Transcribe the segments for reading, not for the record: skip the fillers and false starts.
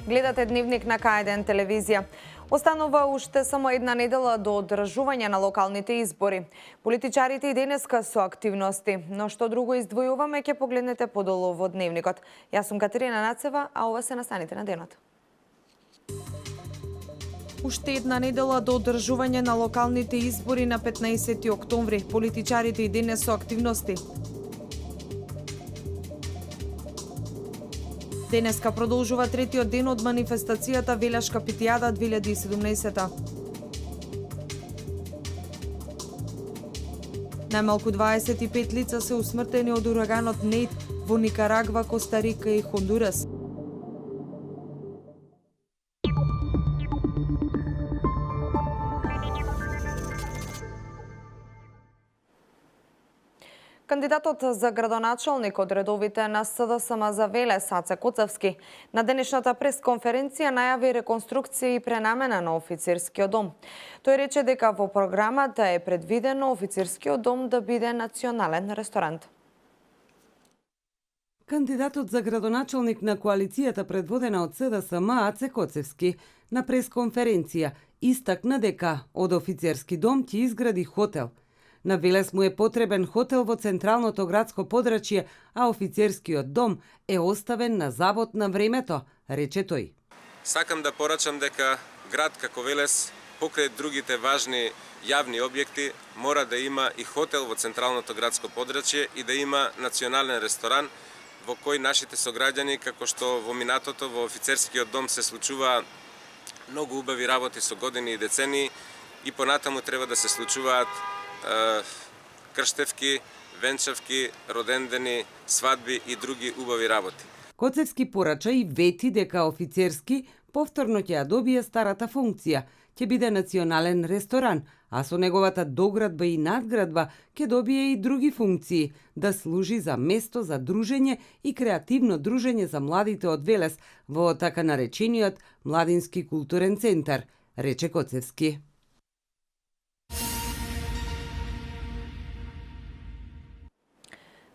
Гледате Дневник на К1 телевизија. Останува уште само една недела до одржување на локалните избори. Политичарите и денеска со активности, но што друго издвојуваме ќе погледнете подолу во Дневникот. Јас сум Катерина Нацева, а ова се настаните на денот. Уште една недела до одржување на локалните избори на 15 октомври. Политичарите и денес со активности. Денеска продолжува третиот ден од манифестацијата Велешка Питијада 2017. Најмалку 25 лица се усмртени од ураганот Нейт во Никарагва, Коста Рика и Хондурас. Кандидатот за градоначалник од редовите на СДСМ за Велес, Аце Коцевски, на денешната пресконференција најави реконструкција и пренамена на офицерскиот дом. Тој рече дека во програмата е предвидено офицерскиот дом да биде национален ресторант. Кандидатот за градоначалник на коалицијата предводена од СДСМ Аце Коцевски на пресконференција истакна дека од офицерски дом ќе изгради хотел. На Велес му е потребен хотел во централното градско подрачје, а офицерскиот дом е оставен на завод на времето, рече тој. Сакам да порачам дека град како Велес, покрај другите важни јавни објекти, мора да има и хотел во централното градско подрачје и да има национален ресторан во кој нашите сограѓани, како што во минатото во офицерскиот дом се случува многу убави работи со години и децении, и понатаму треба да се случуваат крштевки, венчавки, родендени, свадби и други убави работи. Коцевски порача и вети дека офицерски повторно ќе ја добие старата функција, ќе биде национален ресторан, а со неговата доградба и надградба ќе добие и други функции, да служи за место за дружење и креативно дружење за младите од Велес во така наречениот Младински културен центар, рече Коцевски.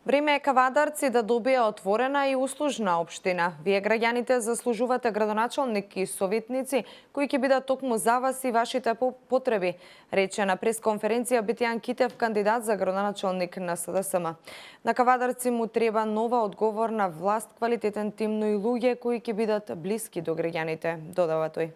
Време е Кавадарци да добие отворена и услужна општина. Вие граѓаните заслужувате градоначалник и советници кои ќе бидат токму за вас и вашите потреби, рече на пресконференција Битјан Китев, кандидат за градоначалник на СДСМ. На Кавадарци му треба нова одговорна власт, квалитетен тим, но и луѓе кои ќе бидат блиски до граѓаните, додава тој.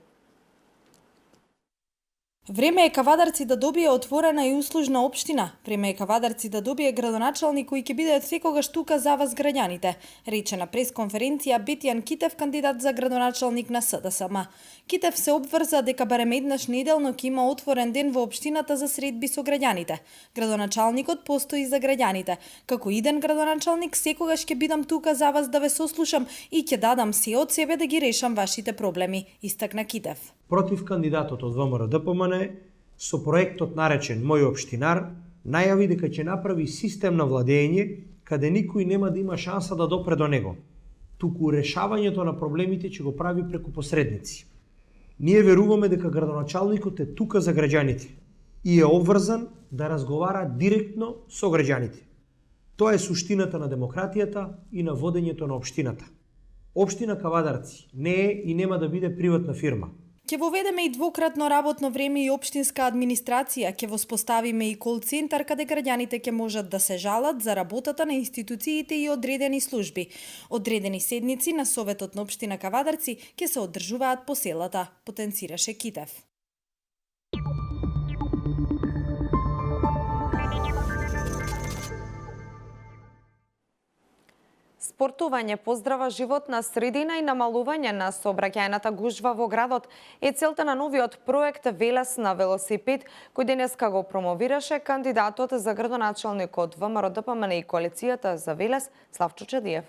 Време е Кавадарци да добие отворена и услужна општина. Време е Кавадарци да добие градоначалник кој ќе биде секогаш тука за вас граѓаните, рече на пресконференција Битјан Китев, кандидат за градоначалник на СДСМ. Китев се обврза дека барем еднаш неделно ќе има отворен ден во општината за средби со граѓаните. Градоначалникот постои за граѓаните. Како иден градоначалник секогаш ќе бидам тука за вас да ве сослушам и ќе дадам се од себе да ги решам вашите проблеми, истакна Китев. Против кандидатот од ВМРО-ДПМН со проектот наречен Мој општинар најави дека ќе направи систем на владење каде никој нема да има шанса да допре до него. Туку решавањето на проблемите ќе го прави преку посредници. Ние веруваме дека градоначалникот е тука за граѓаните и е обврзан да разговара директно со граѓаните. Тоа е суштината на демократијата и на водењето на општината. Општина Кавадарци не е и нема да биде приватна фирма. Ќе воведеме и двократно работно време и општинска администрација, ќе воспоставиме и кол центар каде граѓаните ќе можат да се жалат за работата на институциите и одредени служби. Одредени седници на Советот на општина Кавадарци ќе се одржуваат по селата, потенцираше Китев. Спортување, поздрава животна средина и намалување на сообраќајната гужва во градот е целта на новиот проект Велес на велосипед, кој денеска го промовираше кандидатот за градоначалник од ВМРО-ДПМН и коалицијата за Велес Славчо Чадиев.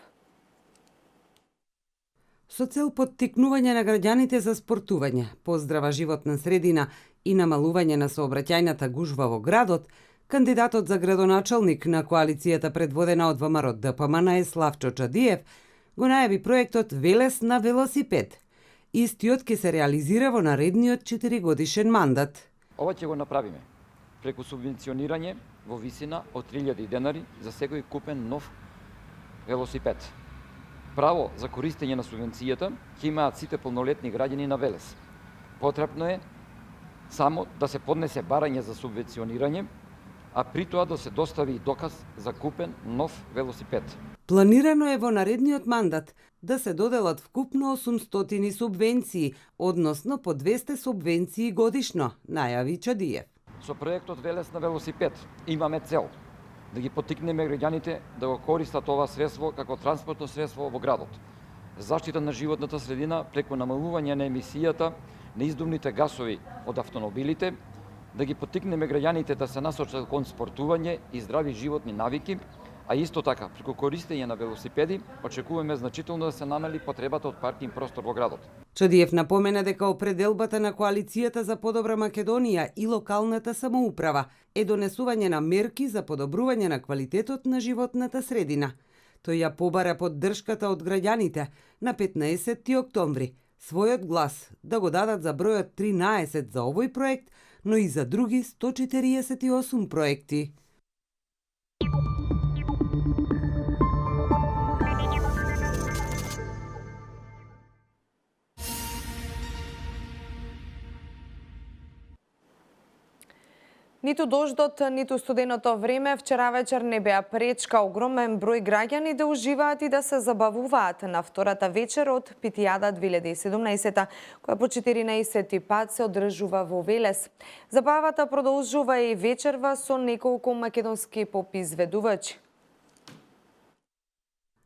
Со цел поттикнување на граѓаните за спортување, поздрава животна средина и намалување на сообраќајната гужва во градот, кандидатот за градоначалник на коалицијата предводена од ВМРО ДПМН Славчо Чадиев го најави проектот Велес на велосипед. Истиот ќе се реализира во наредниот 4-годишен мандат. Ова ќе го направиме преку субвенционирање во висина од 3000 денари за секој купен нов велосипед. Право за користење на субвенцијата ќе имаат сите полнолетни граѓани на Велес. Потребно е само да се поднесе барање за субвенционирање, а при тоа да се достави и доказ за купен нов велосипед. Планирано е во наредниот мандат да се доделат вкупно 800 субвенции, односно по 200 субвенции годишно, најави Чадиев. Со проектот Велес на велосипед имаме цел да ги поттикнеме граѓаните да го користат ова средство како транспортно средство во градот. Заштита на животната средина преку намалување на емисијата на издувните гасови од автомобилите, да ги поттикнеме граѓаните да се насочат кон спортување и здрави животни навики, а исто така, преку користење на велосипеди, очекуваме значително да се намали потребата од паркинг простор во градот. Чадиев напомена дека определбата на коалицијата за подобра Македонија и локалната самоуправа е донесување на мерки за подобрување на квалитетот на животната средина. Тој ја побара поддршката од граѓаните на 15 октомври, својот глас да го дадат за бројот 13 за овој проект, но и за други 148 проекти. Ниту дождот, ниту студеното време вчера вечер не беа пречка огромен број граѓани да уживаат и да се забавуваат на втората вечер од Питијада 2017, која по 14 пат се одржува во Велес. Забавата продолжува и вечерва со неколку македонски поп-изведувачи.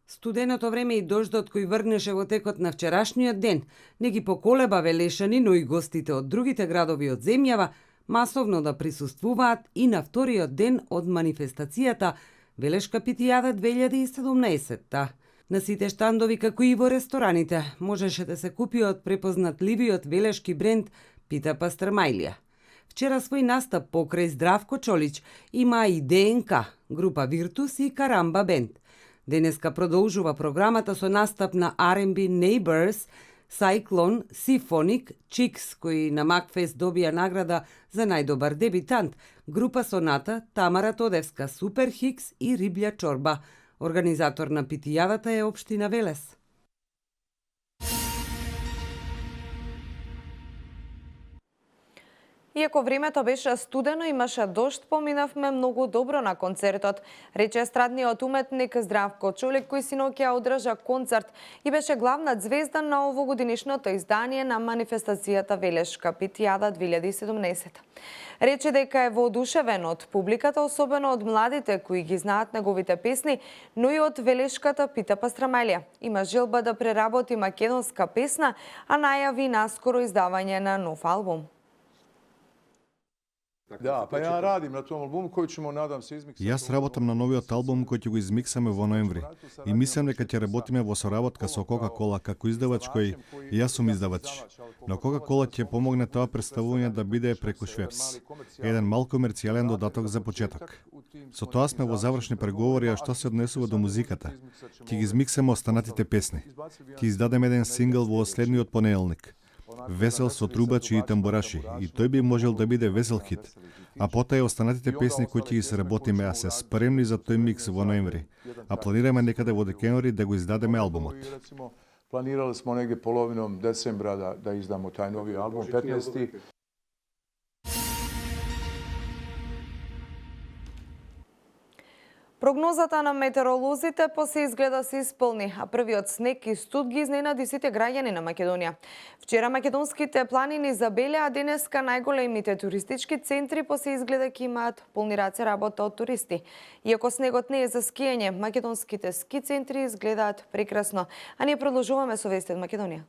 Студеното време и дождот кој врнеше во текот на вчерашниот ден не ги поколеба Велешани, но и гостите од другите градови од земјава масовно да присуствуваат и на вториот ден од манифестацијата Велешка Питијада 2017. На сите штандови, како и во рестораните, можеше да се купи од препознатливиот велешки бренд Пита Пастрмајлија. Вчера свој настап покрај Здравко Чолич има и ДНК, група Виртус и Карамба бенд. Денеска продолжува програмата со настап на R&B Neighbors, Cyclone, Symphonic, Chicks, кои на Макфест добија награда за најдобар дебитант, група Соната, Тамара Тодевска, Супер Хикс и Риблја чорба. Организатор на Питијадата е општина Велес. Иако времето беше студено, имаше дожд, поминавме многу добро на концертот, рече естрадниот уметник Здравко Чолик, кој синоќа одржа концерт и беше главна звезда на овогодинишното издание на манифестацијата Велешка Питијада 2017. Рече дека е воодушевен од публиката, особено од младите кои ги знаат неговите песни, но и од Велешката Пита Пастрмајлија. Има желба да преработи македонска песна, а најави наскоро издавање на нов албум. Да, па ја радим на тој албум кој ćemo надам се измиксати. Јас работам на новиот албум кој ќе го измиксаме во ноември и мислам дека ќе работиме во соработка со Кока-Кола како издавач кој јас сум издавач. Но Кока-Кола ќе помогне тоа представување да биде преку Швепс. Еден мал комерцијален додаток за почеток. Со тоа сме во завршни преговори, а што се однесува до музиката. Ќе ги измиксаме останатите песни. Ќе издадеме еден сингл во следниот понеделник. Весел со трубачи и тамбураши, и тој би можел да биде весел хит. А потоа и останатите песни кои ќе ги се работиме, а се спремни за тој микс во ноември. А планираме некаде во декември да го издадеме албумот. Планирали smo negdje polovinom decembra da izdamo taj novi album, 15. Прогнозата на метеоролозите се изгледа се исполни, а првиот снег и студ ги изненади сите граѓани на Македонија. Вчера македонските планини забелеа, а денеска најголемите туристички центри се изгледа ќе имаат полни раце работа од туристи. Иако снегот не е за скијање, македонските ски центри изгледаат прекрасно. А ние продолжуваме со вести од Македонија.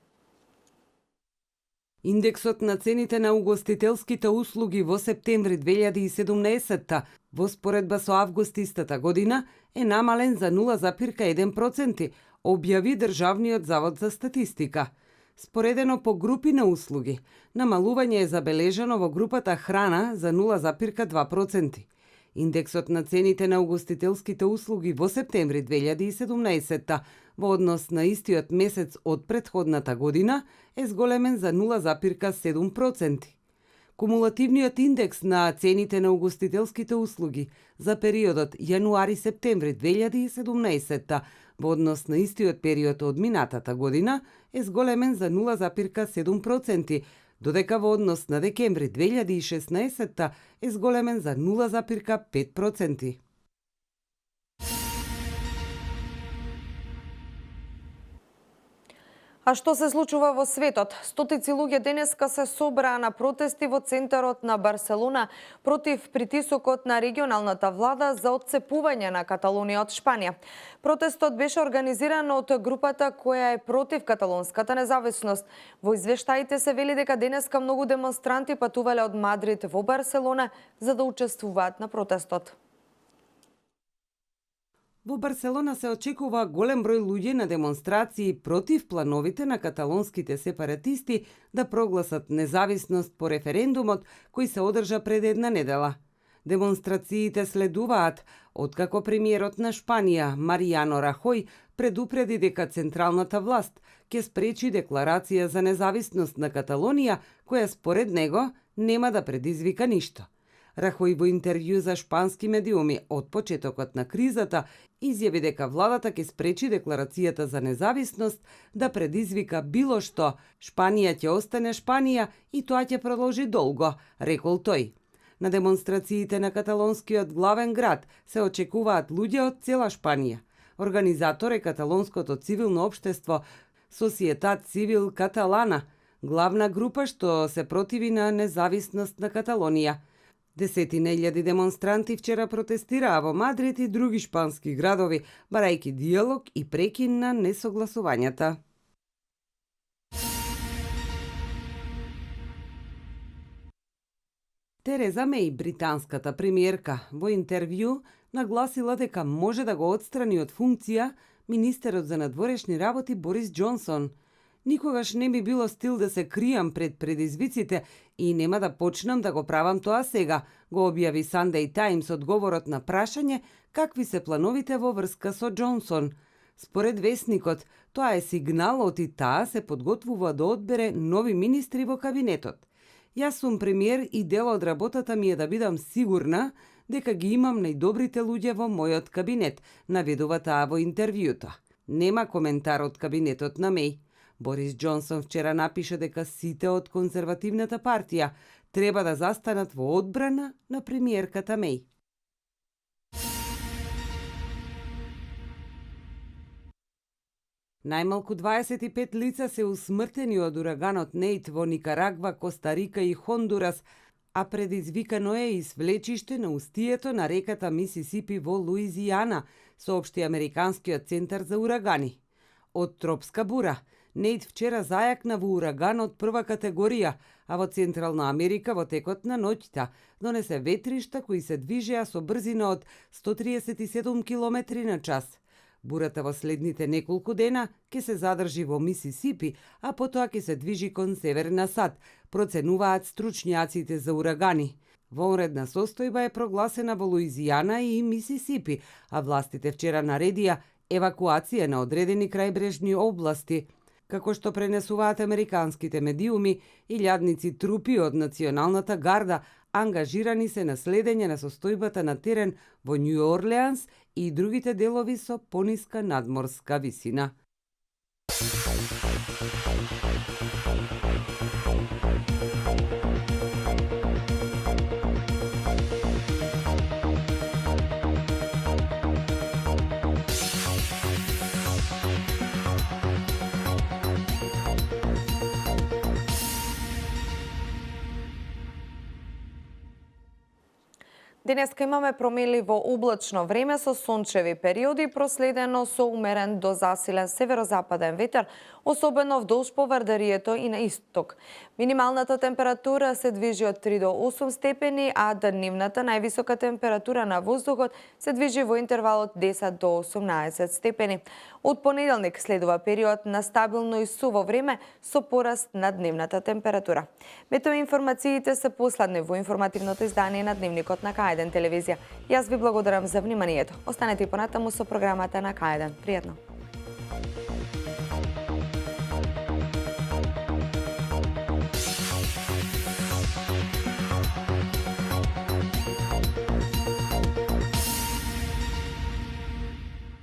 Индексот на цените на угостителските услуги во септември 2017 во споредба со август истата година е намален за 0,1%, објави Државниот завод за статистика. Споредено по групи на услуги, намалување е забележано во групата храна за 0,2%. Индексот на цените на угостителските услуги во септември 2017 во однос на истиот месец од претходната година е зголемен за 0,7%. Кумулативниот индекс на цените на угостителските услуги за периодот јануари-септември 2017 во однос на истиот период од минатата година е зголемен за 0,7%, додека во однос на декември 2016 е зголемен за 0,5%. А што се случува во светот? Стотици луѓе денеска се собраа на протести во центарот на Барселона против притисокот на регионалната влада за отцепување на Каталонија од Шпанија. Протестот беше организиран од групата која е против каталонската независност. Во извештаите се вели дека денеска многу демонстранти патувале од Мадрид во Барселона за да учествуваат на протестот. Во Барселона се очекува голем број луѓе на демонстрации против плановите на каталонските сепаратисти да прогласат независност по референдумот кој се одржа пред една недела. Демонстрациите следуваат откако премиерот на Шпанија Маријано Рахој предупреди дека централната власт ќе спречи декларација за независност на Каталонија која според него нема да предизвика ништо. Рахој во интервју за шпански медиуми од почетокот на кризата изјави дека владата ќе спречи декларацијата за независност да предизвика било што. Шпанија ќе остане Шпанија и тоа ќе продолжи долго, рекол тој. На демонстрациите на каталонскиот главен град се очекуваат луѓе од цела Шпанија. Организатор е каталонското цивилно општество Societat Civil Catalana, главна група што се противи на независност на Каталонија. Десетина илјади демонстранти вчера протестираа во Мадрид и други шпански градови, барајќи диалог и прекин на несогласувањата. Тереза Меј, британската премиерка, во интервју нагласила дека може да го отстрани од функција министерот за надворешни работи Борис Џонсон. Никогаш не би било стил да се кријам пред предизвиците и нема да почнам да го правам тоа сега, го објави Sunday Times одговорот на прашање какви се плановите во врска со Џонсон. Според весникот, тоа е сигнал од и таа се подготвува да одбере нови министри во кабинетот. Јас сум премиер и дел од работата ми е да бидам сигурна дека ги имам најдобрите луѓе во мојот кабинет, наведува таа во интервјуто. Нема коментар од кабинетот на Меј. Борис Џонсон вчера напише дека сите од конзервативната партија треба да застанат во одбрана на премиерката Меј. Најмалку 25 лица се усмртени од ураганот Нејт во Никарагва, Коста Рика и Хондурас, а предизвикано е извлечиште на устието на реката Мисисипи во Луизијана, соопшти Американскиот центар за урагани. Од тропска бура, Нејт вчера зајакна во ураган од прва категорија, а во Централна Америка во текот на ноќта донесе ветришта кои се движеа со брзина од 137 км на час. Бурата во следните неколку дена ќе се задржи во Мисисипи, а потоа ќе се движи кон северна САД, проценуваат стручњаците за урагани. Вонредна состојба е прогласена во Луизијана и Мисисипи, а властите вчера наредија евакуација на одредени крајбрежни области. Како што пренесуваат американските медиуми, илјадници трупи од Националната гарда ангажирани се на следење на состојбата на терен во Њу Орлеанс и другите делови со пониска надморска висина. Денеска имаме променливо облачно време со сончеви периоди, проследено со умерен до засилен северозападен ветер, особено вдолж по Вардарието и на исток. Минималната температура се движи од 3 до 8 степени, а дневната највисока температура на воздухот се движи во интервал од 10 до 18 степени. Од понеделник следува период на стабилно и суво време со пораст на дневната температура. Метеоинформациите се последни во информативното издание на Дневникот на К1 телевизија. Јас ви благодарам за вниманието. Останете и понатаму со програмата на К1. Пријатно!